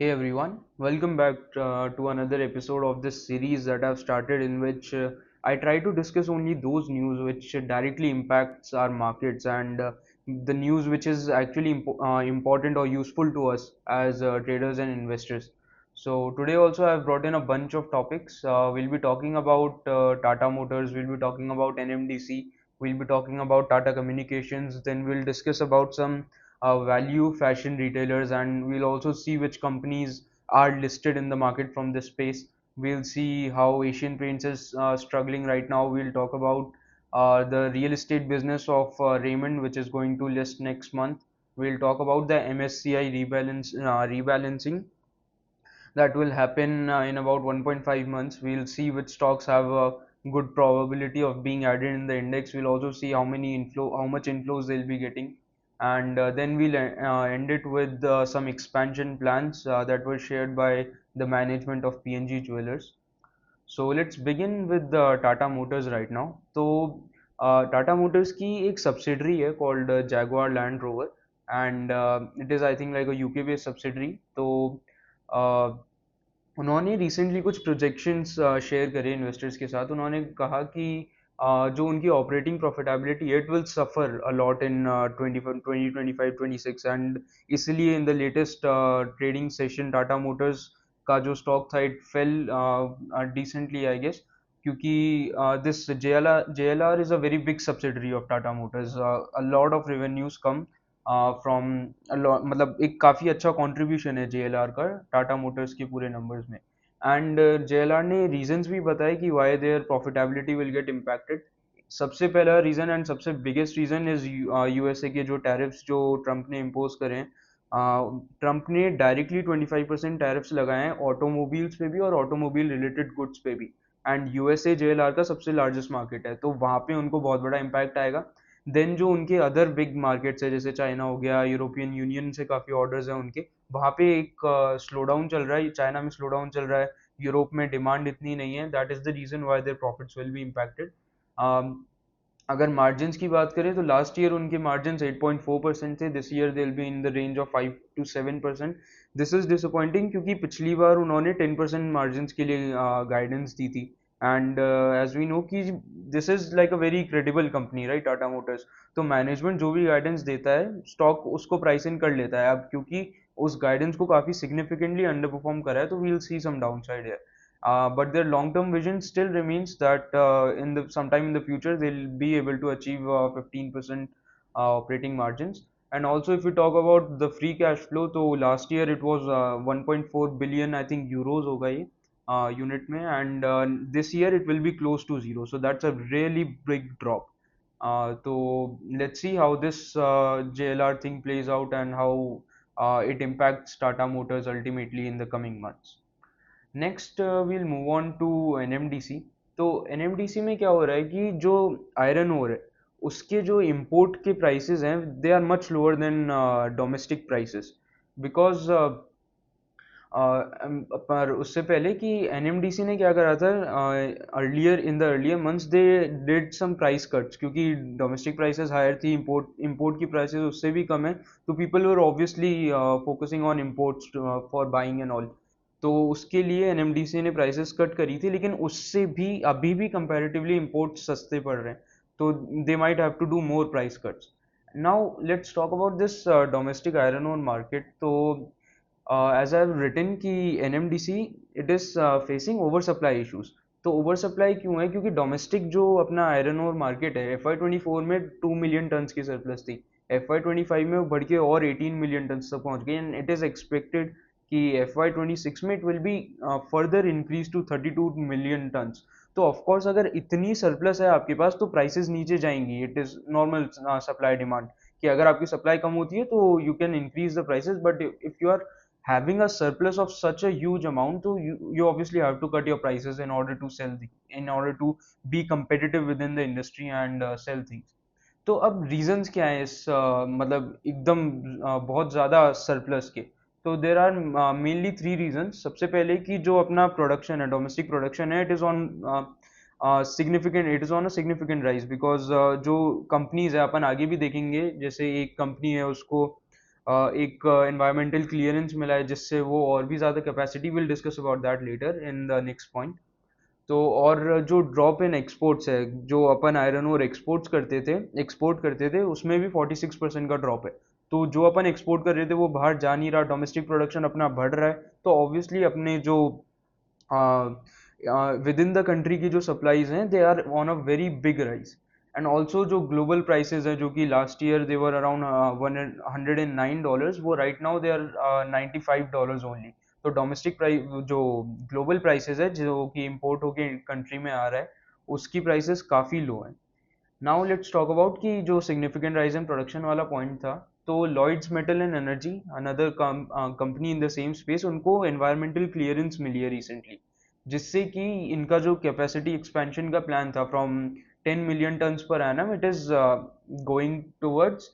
Hey everyone, welcome back to another episode of this series that I've started in which I try to discuss only those news which directly impacts our markets and the news which is actually important or useful to us as traders and investors. So today also I've brought in a bunch of topics. We'll be talking about Tata Motors, we'll be talking about NMDC, we'll be talking about Tata Communications, then we'll discuss about some value fashion retailers, and we'll also see which companies are listed in the market from this space. We'll see how Asian Paints is struggling right now. We'll talk about the real estate business of Raymond, which is going to list next month. We'll talk about the MSCI rebalancing that will happen in about 1.5 months. We'll see which stocks have a good probability of being added in the index. We'll also see how much inflows they'll be getting, and then we'll end it with some expansion plans that were shared by the management of PNG Jewelers. So let's begin with Tata Motors right now. तो Tata Motors की एक subsidiary है called Jaguar Land Rover, and it is I think like a UK based subsidiary. तो uh, उन्होंने recently कुछ projections share करे investors के साथ. उन्होंने कहा कि जो उनकी ऑपरेटिंग प्रॉफिटेबिलिटी है it will suffer a lot in 2025-26, and इसलिए in the latest trading session Tata Motors का जो स्टॉक था it fell decently I guess, क्योंकि this JLR is a very big subsidiary of Tata Motors. A lot of revenues come from मतलब एक काफ़ी अच्छा contribution है JLR का टाटा मोटर्स के पूरे नंबर्स में. एंड JLR ने रीजंस भी बताए कि why their profitability will get impacted. सबसे पहला रीज़न एंड सबसे बिगेस्ट रीज़न इज़ USA के जो टैरिफ्स जो ट्रम्प ने इम्पोज करे हैं. ट्रम्प ने डायरेक्टली 25% टैरिफ्स लगाए हैं ऑटोमोबाइल्स पे भी और ऑटोमोबाइल रिलेटेड गुड्स पे भी. एंड USA JLR का सबसे लार्जेस्ट मार्केट है, तो वहाँ पे उनको बहुत बड़ा इम्पैक्ट आएगा. देन जो उनके अदर बिग मार्केट्स है जैसे चाइना हो गया, यूरोपियन यूनियन से काफ़ी ऑर्डर्स हैं उनके, वहाँ पे एक स्लो डाउन चल रहा है. चाइना में स्लो डाउन चल रहा है, यूरोप में डिमांड इतनी नहीं है. That is the reason why their profits will be impacted. अगर मार्जिन्स की बात करें तो लास्ट ईयर उनके मार्जिन्स 8.4% थे. This year they will be in the range of 5 to 7%. This is disappointing क्योंकि पिछली बार उन्होंने 10% मार्जिन्स के लिए गाइडेंस दी थी. एंड एज वी नो कि this is like a very credible company right Tata Motors. तो मैनेजमेंट जो भी गाइडेंस देता है स्टॉक उसको प्राइस इन कर लेता है. अब क्योंकि उस गाइडेंस को काफ़ी सिग्निफिकेंटली अंडर परफॉर्म करा है तो we will see some downside है. But their long-term vision still remains that in the sometime in the future they'll be able to achieve 15% operating margins. And also, if we talk about the free cash flow, so last year it was 1.4 billion, I think euros होगा ये unit में, and this year it will be close to zero. So that's a really big drop. So let's see how this JLR thing plays out and how it impacts Tata Motors ultimately in the coming months. Next we'll move on to NMDC. तो NMDC में क्या हो रहा है कि जो iron ore है उसके जो इंपोर्ट के प्राइसेस हैं they are much lower than domestic prices. Because पर उससे पहले कि NMDC ने क्या करा था, earlier in the earlier months they did some price cuts क्योंकि डोमेस्टिक प्राइसेस हायर थी, इंपोर्ट की प्राइसेस उससे भी कम है. तो people were obviously focusing on imports for buying and all. तो उसके लिए NMDC ने प्राइसेस कट करी थी, लेकिन उससे भी अभी भी कंपैरेटिवली इंपोर्ट सस्ते पड़ रहे हैं. तो they might have to do more price cuts. Now let's talk about this domestic iron ore market. तो एज आई हैव रिटन कि NMDC it is facing over supply issues. तो ओवर सप्लाई क्यों है? क्योंकि डोमेस्टिक जो अपना iron ore market है FY24 में 2 मिलियन टन्स की सरप्लस थी. FY25 में वो बढ़ के और 18 मिलियन टन्स तक पहुंच गई, एंड इट इज एक्सपेक्टेड कि FY26 में it will be further increase to 32 million tons. तो ऑफकोर्स अगर इतनी सरप्लस है आपके पास तो प्राइसेस नीचे जाएंगी. It is normal supply demand कि अगर आपकी सप्लाई कम होती है तो you can increase the prices. But if you are having a surplus of such a huge amount, so you obviously have to cut your prices in order to in order to be competitive within the industry and sell things. तो अब reasons क्या है इस मतलब एकदम बहुत ज़्यादा surplus के? तो देर आर मेनली 3 रीजंस. सबसे पहले कि जो अपना प्रोडक्शन है, डोमेस्टिक प्रोडक्शन है, it is on a significant rise. Because जो कंपनीज है अपन आगे भी देखेंगे, जैसे एक कंपनी है उसको एक एनवायरमेंटल क्लियरेंस मिला है जिससे वो और भी ज़्यादा capacity, will discuss about that later in the next point. तो और जो ड्रॉप इन एक्सपोर्ट्स है, जो अपन आयरन और एक्सपोर्ट करते थे उसमें भी 46% का ड्रॉप है। तो जो अपन एक्सपोर्ट कर रहे थे वो बाहर जा नहीं रहा, डोमेस्टिक प्रोडक्शन अपना बढ़ रहा है। तो ऑब्वियसली अपने जो विद इन द कंट्री की जो सप्लाईज हैं they are on a very big rise. And also जो ग्लोबल प्राइसेस हैं, जो कि last year they were around $109, वो right now they are $95 only. तो डोमेस्टिक प्राइस, जो ग्लोबल प्राइसेस है जो कि इंपोर्ट होके कंट्री में आ रहा है, उसकी प्राइसेस काफ़ी लो हैं। नाउ लेट्स टॉक अबाउट कि जो सिग्निफिकेंट राइज इन प्रोडक्शन वाला पॉइंट था, तो Lloyds metal and energy, another company in the same space, उनको एनवायरमेंटल क्लियरेंस मिली है रिसेंटली, जिससे कि इनका जो कैपेसिटी एक्सपेंशन का प्लान था from 10 million tons per annum, it is going towards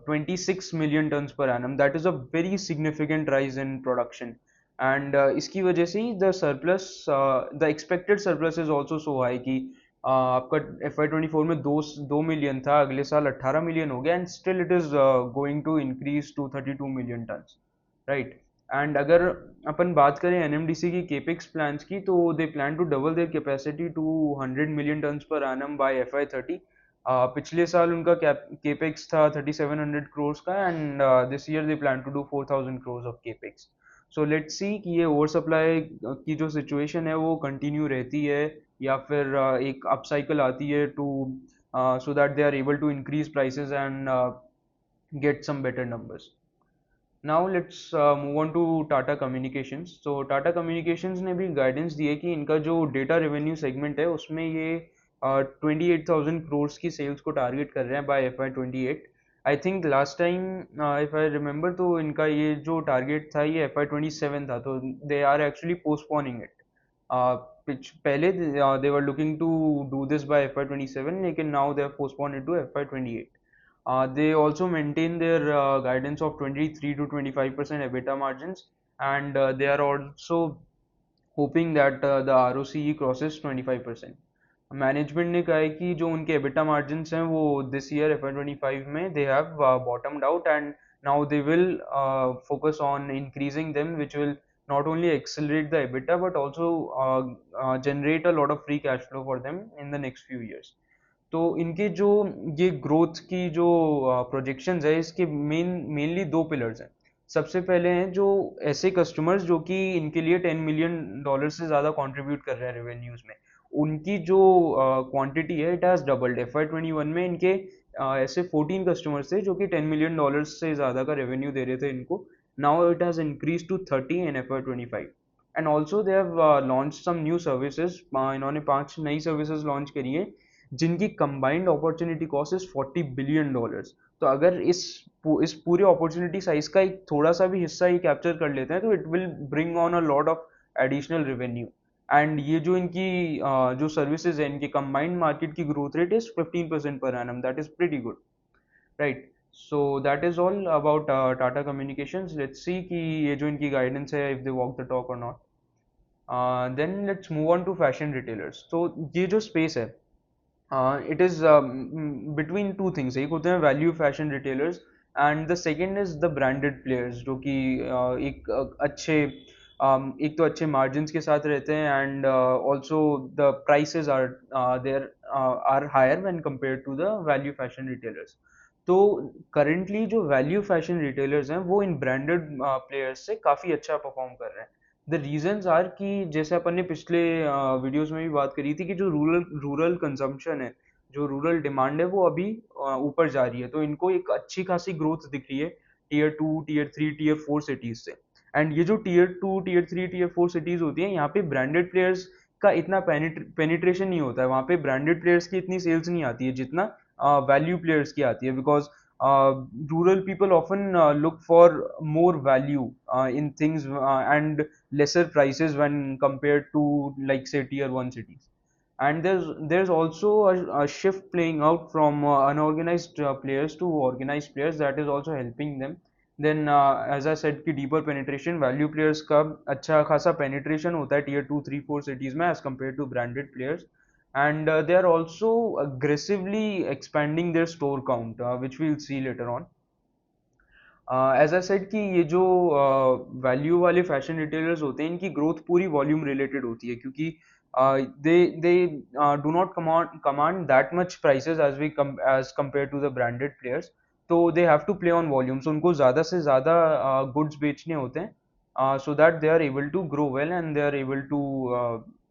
26 million tons per annum. That is a very significant rise in production. And इसकी वजह से ही the expected surplus is also so high कि आपका FY 24 में 2 million था, अगले साल 18 मिलियन हो गया, and still it is going to increase to 32 million tons, right. And अगर अपन बात करें NMDC की केपेक्स प्लान्स की, तो they plan to double their capacity to 100 million tons per annum by FY 30। पिछले साल उनका केपेक्स था 3700 crores का, and this year they plan to do 4000 crores of capex. So let's see कि ये ओवर सप्लाई की जो सिचुएशन है वो कंटिन्यू रहती है, या फिर एक अप साइकिल आती है to so that they are able to increase prices and get some better numbers. Now let's move on to Tata communications. तो टाटा कम्युनिकेशंस ने भी गाइडेंस दी है कि इनका जो डेटा रेवेन्यू सेगमेंट है उसमें ये 28,000 crores की सेल्स को टारगेट कर रहे हैं by FY 28। I think last time if I remember तो इनका ये जो टारगेट था ये FY 27 था, तो they are actually postponing it. पहले they were looking to do this by FY 27, लेकिन now they have postpone it to FY 28। They also maintain their guidance of 23 to 25% EBITDA margins, and they are also hoping that the ROCE crosses 25%। Management ने कहा है कि जो उनके EBITDA margins हैं वो this year FY 25 में they have बॉटम्ड out, and now they will focus on increasing them, which will not only accelerate the EBITDA but also generate a lot of free cash flow for them in the next few years। तो इनके जो ये growth की जो projections है, इसके mainly दो pillars हैं। सबसे पहले हैं जो ऐसे कस्टमर्स जो कि इनके लिए $10 million से ज़्यादा कंट्रीब्यूट कर रहे हैं रेवेन्यूज में, उनकी जो क्वांटिटी है इट हैज़ डबल्ड। FY 21 में इनके ऐसे 14 कस्टमर्स थे जो कि $10 million से ज़्यादा का रेवेन्यू दे रहे थे इनको। Now it has increase to 30 in FY 25। And also they have launch some new services. इन्होंने 5 नई सर्विसेज लॉन्च करी है जिनकी combined opportunity cost is $40 billion। तो अगर इस पूरे अपॉर्चुनिटी साइज का एक थोड़ा सा भी हिस्सा ये कैप्चर कर लेते हैं तो it will bring on a lot of additional revenue. And ये जो इनकी जो सर्विसेज है, इनकी कंबाइंड मार्केट की growth rate is 15% per annum, that is pretty good, right. So that is all about Tata Communications. Let's see कि ये जो इनकी गाइडेंस है, if they walk the talk और not. Then let's move on to fashion retailers. तो ये जो स्पेस है, it is between two things। एक होते हैं value fashion retailers, and the second is the branded players, जो कि एक अच्छे एक तो अच्छे मार्जिन्स के साथ रहते हैं, and also the prices are there are higher when compare to the value fashion retailers. तो करेंटली जो वैल्यू फैशन रिटेलर्स हैं वो इन ब्रांडेड प्लेयर्स से काफ़ी अच्छा परफॉर्म कर रहे हैं। द रीजंस आर कि जैसे अपन ने पिछले वीडियोस में भी बात करी थी कि जो रूरल कंजम्पशन है, जो रूरल डिमांड है, वो अभी ऊपर जा रही है, तो इनको एक अच्छी खासी ग्रोथ दिख रही है Tier 2, Tier 3, Tier 4 सिटीज से। एंड ये जो Tier 2, Tier 3, Tier 4 सिटीज होती हैं, यहाँ पे ब्रांडेड प्लेयर्स का इतना पेनिट्रेशन नहीं होता है, वहाँ पे ब्रांडेड प्लेयर्स की इतनी सेल्स नहीं आती है जितना वैल्यू प्लेयर्स की आती है, because rural people often look for more value in things and lesser prices when compared to, like, say, Tier 1 cities। And there's also a shift playing out from unorganized players to organized players, that is also helping them। Then as I said कि deeper penetration, value players का अच्छा खासा penetration होता है Tier 2, 3, 4 cities में as compared to branded players। And they are also aggressively expanding their store count, which we'll see later on। As I said कि ये जो वैल्यू वाले फैशन रिटेलर्स होते हैं इनकी ग्रोथ पूरी वॉल्यूम रिलेटेड होती है, क्योंकि they do not command that much prices as compare to the branded players. तो they have to play on volumes, उनको ज़्यादा से ज़्यादा गुड्स बेचने होते हैं so that they are able to grow well and they are able to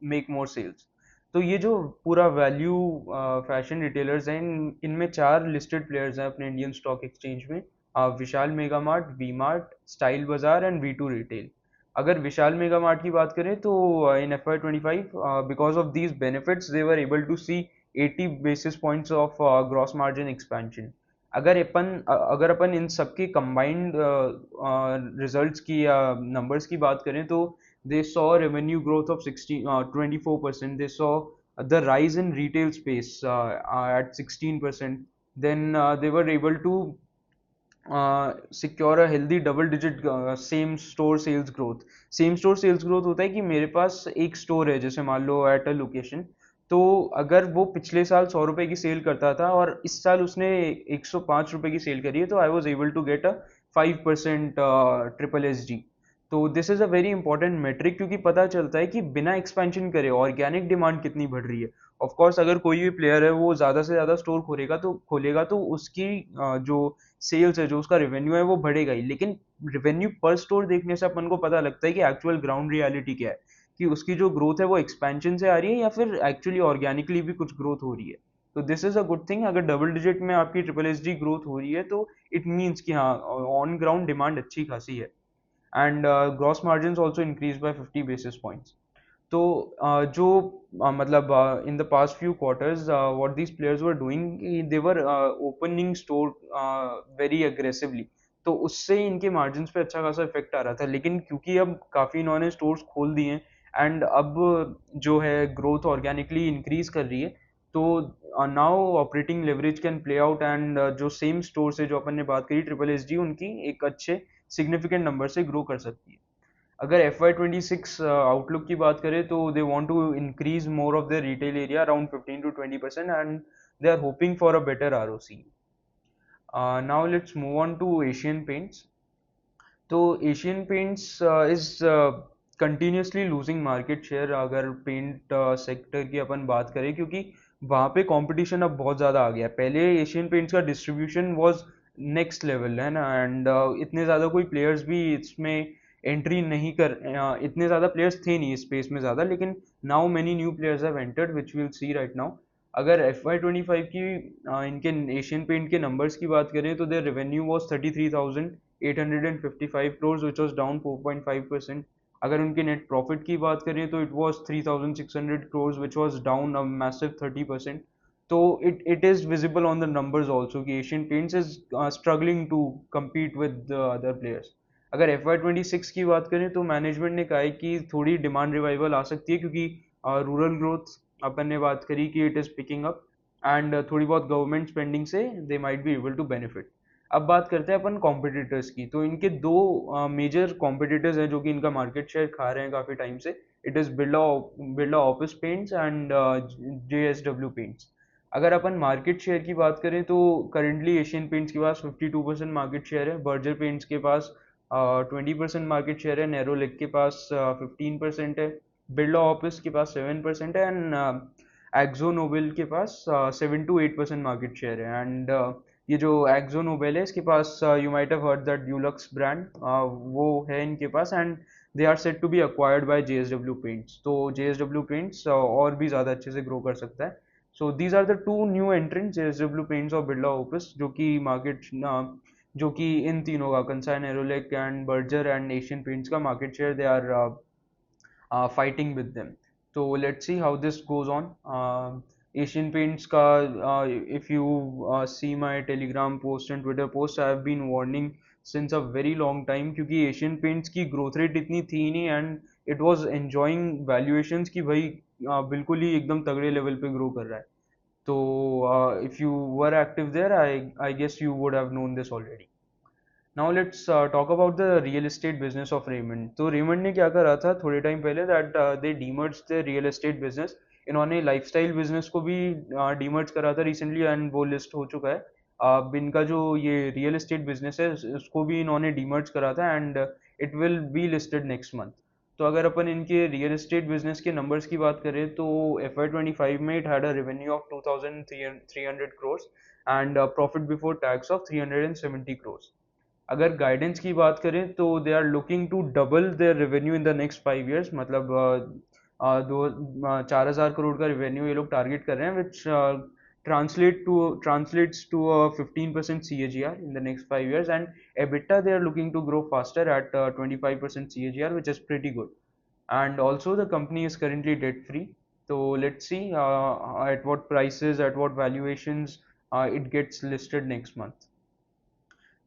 make more sales. तो ये जो पूरा वैल्यू फैशन रिटेलर्स हैं, इनमें चार लिस्टेड प्लेयर्स हैं अपने इंडियन स्टॉक एक्सचेंज में। विशाल मेगा मार्ट, वी मार्ट, स्टाइल बाजार एंड वी टू रिटेल। अगर विशाल मेगा मार्ट की बात करें तो in FY25 because of these benefits they were able to see 80 basis points ऑफ ग्रॉस मार्जिन एक्सपेंशन। अगर अपन इन सबके कंबाइंड रिजल्ट्स की या नंबर्स की बात करें तो they saw revenue growth of 24%. They saw the rise in retail space at 16%. Then they were able to secure a healthy double digit same store sales growth. Same store sales growth होता है कि मेरे पास एक store है, जैसे मान लो at a location, तो अगर वो पिछले साल 100 रुपए की सेल करता था और इस साल उसने 105 रुपए की सेल करी है, तो I was able to get a 5% triple SG। तो this is a very important metric, क्योंकि पता चलता है कि बिना एक्सपेंशन करे ऑर्गेनिक डिमांड कितनी बढ़ रही है। ऑफ कोर्स अगर कोई भी प्लेयर है वो ज़्यादा से ज़्यादा स्टोर खोलेगा तो उसकी जो सेल्स है, जो उसका रेवेन्यू है, वो बढ़ेगा ही। लेकिन रेवेन्यू पर स्टोर देखने से अपन को पता लगता है कि एक्चुअल ग्राउंड रियलिटी क्या है, कि उसकी जो ग्रोथ है वो एक्सपेंशन से आ रही है या फिर एक्चुअली ऑर्गेनिकली भी कुछ ग्रोथ हो रही है। तो this is a good thing. अगर डबल डिजिट में आपकी ट्रिपल SG ग्रोथ हो रही है तो इट मीन्स कि हाँ, ऑन ग्राउंड डिमांड अच्छी खासी है। And gross margin also increase by 50 basis points। तो जो मतलब in the past few quarters what these players were doing, they were opening store very aggressively, तो उससे इनके मार्जिन्स पे अच्छा खासा इफेक्ट आ रहा था। लेकिन क्योंकि अब काफ़ी इन्होंने स्टोर्स खोल दिए हैं एंड अब जो है ग्रोथ ऑर्गेनिकली इंक्रीज कर रही है, तो now operating leverage can play out and जो सेम स्टोर से जो अपन ने बात करी ट्रिपल SG, उनकी एक अच्छे सिग्निफिकेंट नंबर से ग्रो कर सकती है। अगर FY26 आउटलुक की बात करें तो they want to increase more of their retail area around 15 to 20% and they are hoping for a better ROC। Now let's move on to Asian Paints. तो Asian Paints is continuously losing market share अगर paint sector की अपन बात करें, क्योंकि वहाँ पे competition अब बहुत ज़्यादा आ गया है। पहले एशियन पेंट्स का डिस्ट्रीब्यूशन वाज नेक्स्ट लेवल है ना, एंड इतने ज़्यादा कोई प्लेयर्स भी इसमें एंट्री नहीं इतने ज़्यादा प्लेयर्स थे नहीं इस स्पेस में ज़्यादा। लेकिन now many new players have entered which will see right now. अगर FY25 की इनके एशियन पेंट के नंबर्स की बात करें तो their revenue was 33,855 crores which was down 4.5%। अगर उनके नेट प्रॉफिट की बात करें तो it was 3,600 crores which was down a massive 30%। तो it is visible on the numbers also कि Asian Paints is struggling to compete with the other players। अगर FY26 की बात करें तो मैनेजमेंट ने कहा है कि थोड़ी डिमांड रिवाइवल आ सकती है, क्योंकि रूरल ग्रोथ अपन ने बात करी कि it is picking up and थोड़ी बहुत गवर्नमेंट स्पेंडिंग से they might be able to benefit. अब बात करते हैं अपन कॉम्पिटिटर्स की। तो इनके दो मेजर कॉम्पिटिटर्स हैं जो कि इनका मार्केट शेयर खा रहे हैं काफ़ी टाइम से। It is Birla office paints and JSW paints. अगर अपन मार्केट शेयर की बात करें तो करेंटली एशियन पेंट्स के पास 52% मार्केट शेयर है, बर्जर पेंट्स के पास 20% मार्केट शेयर है, नेरोलिक के पास 15% है, बिरला ऑफिस के पास 7% है एंड एक्जो नोबेल के पास 7 to 8% मार्केट शेयर है। एंड ये जो एक्जो नोबेल है इसके पास you might have heard that Dulux brand वो है इनके पास, and they are set to be acquired by JSW paints. तो JSW पेंट्स और भी ज़्यादा अच्छे से ग्रो कर सकता है। So these are the two new entrants, JSW paints और बिरला ऑफिस, जो कि इन तीनों का consign एरोलेक and Berger and Asian Paints का market share they are fighting with them। So let's see how this goes on। Asian Paints का if you see my Telegram post and Twitter post, I have been warning since a very long time, क्योंकि Asian Paints की growth rate इतनी थी नहीं and it was enjoying valuations कि भाई बिल्कुल ही एकदम तगड़े लेवल पे ग्रो कर रहा है। तो if you were active there, I guess you would have known this already। Now let's talk about the real estate business of Raymond. तो रेमंड ने क्या करा था थोड़े टाइम पहले, that they demerge the real estate business. इन्होंने lifestyle business को भी डीमर्ज करा था रिसेंटली एंड वो लिस्ट हो चुका है। इनका जो ये रियल एस्टेट बिजनेस है उसको भी इन्होंने डीमर्ज करा था, and it will be listed next month. तो अगर अपन इनके रियल एस्टेट बिजनेस के नंबर्स की बात करें तो FY 25 में it had a revenue of 2300 crores and profit before tax of 370 crores। अगर गाइडेंस की बात करें तो they are looking to double their revenue in the next 5 years, मतलब 4,000 करोड़ का रेवेन्यू ये लोग टारगेट कर रहे हैं, विच translates to a 15% CAGR in the next 5 years, and EBITDA they are looking to grow faster at 25% CAGR, which is pretty good. And also the company is currently debt free. So let's see at what prices, at what valuations it gets listed next month.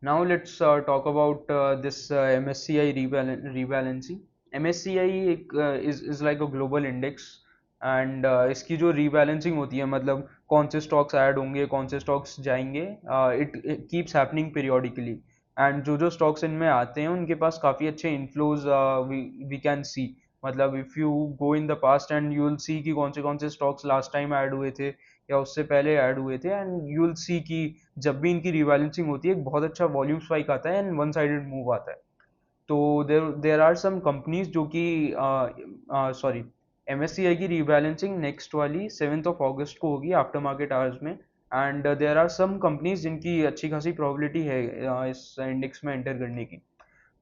Now let's talk about this MSCI rebalancing. MSCI is like a global index, and इसकी जो rebalancing होती है, मतलब कौन से stocks add होंगे कौन से stocks जाएंगे, it keeps happening periodically, and जो जो stocks इनमें आते हैं उनके पास काफ़ी अच्छे inflows we can see। मतलब if you go in the past and you will see कि कौन से stocks last time ऐड हुए थे या उससे पहले ऐड हुए थे, एंड यू विल सी कि जब भी इनकी रिबैलेंसिंग होती है एक बहुत अच्छा वॉल्यूम स्पाइक आता है एंड वन साइडेड मूव आता है। तो देर देर आर सम कंपनीज जो कि सॉरी, MSCI की रीबैलेंसिंग नेक्स्ट वाली 7 अगस्त को होगी आफ्टर मार्केट आवर्स में, and there are some companies जिनकी अच्छी खासी प्रोबेबिलिटी है इस इंडेक्स में एंटर करने की।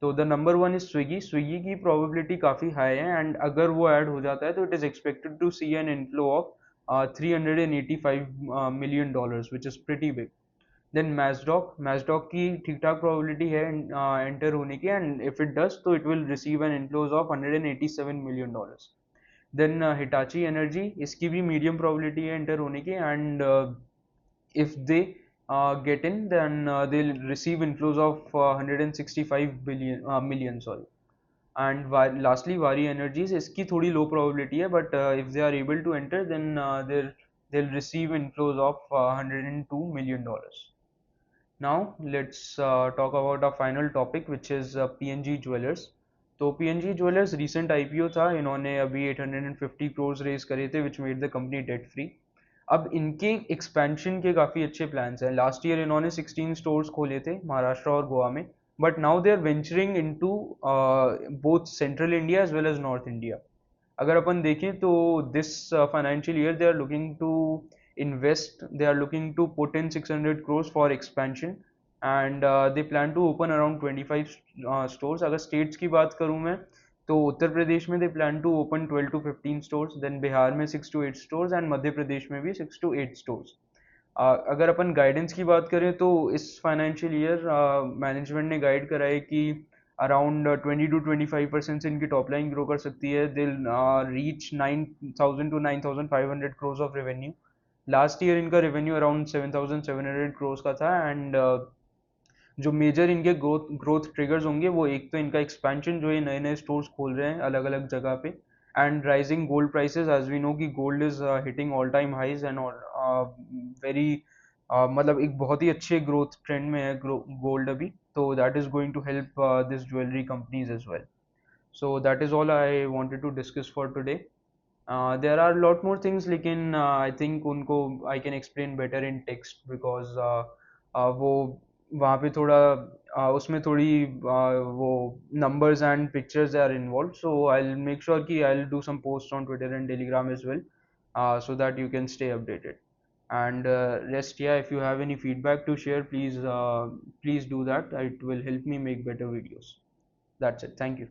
तो the number one is Swiggy. Swiggy की प्रोबेबिलिटी काफ़ी हाई है, एंड अगर वो ऐड हो जाता है तो it is expected to see an inflow of $385 million, which is pretty big. Then Mazagon Dock की ठीक ठाक प्रोबेबिलिटी है एंटर होने की, एंड इफ इट डज तो it will receive an inflows of $187 million। Then Hitachi Energy, इसकी भी मीडियम प्रोबेबिलिटी है एंटर होने की, and if they get in, then they'll receive inflows of 165 million, sorry। And lastly Vari Energies, इसकी थोड़ी low probability है, but if they are able to enter, then they'll receive inflows of $102 million। Now let's talk about our final topic, which is PNG Jewelers। तो PNG Jewelers recent IPO था, इन्होंने अभी 850 crores raise करे थे, which made the company debt free। अब इनके expansion के काफ़ी अच्छे प्लान्स हैं। लास्ट ईयर इन्होंने 16 स्टोर्स खोले थे महाराष्ट्र और गोवा में, but now they are venturing into both central India as well as north India. अगर अपन देखें तो this financial year they are looking to invest, they are looking to put in 600 crores for expansion, and they plan to open around 25 stores। अगर states की बात करूँ मैं तो उत्तर प्रदेश में they plan to open 12 to 15 stores, then Bihar में 6 to 8 stores, and Madhya Pradesh में भी 6 to 8 stores। अगर अपन गाइडेंस की बात करें तो इस फाइनेंशियल ईयर मैनेजमेंट ने गाइड करा है कि अराउंड 20 to 25% से इनकी टॉप लाइन ग्रो कर सकती है। दिल reach 9,000 to 9,500 crores of revenue. Last year इनका रेवेन्यू अराउंड 7,700 crores का था, एंड जो मेजर इनके ग्रोथ ग्रोथ ट्रिगर्स होंगे वो एक तो इनका एक्सपेंशन, जो ये नए नए स्टोर्स खोल रहे हैं अलग अलग जगह पे, and rising gold prices. As we know कि gold is hitting all time highs, and very मतलब एक बहुत ही अच्छे ग्रोथ ट्रेंड में है गोल्ड अभी। तो that is going to help this jewellery companies as well. So that is all I wanted to discuss for today। There are a lot more things, लेकिन I think उनको I can explain better in text, because वो वहाँ पे थोड़ा उसमें थोड़ी वो numbers and pictures are involved, so I'll make sure कि I'll do some posts on Twitter and Telegram as well, so that you can stay updated। And rest, yeah, if you have any feedback to share, please do that, it will help me make better videos। That's it, thank you।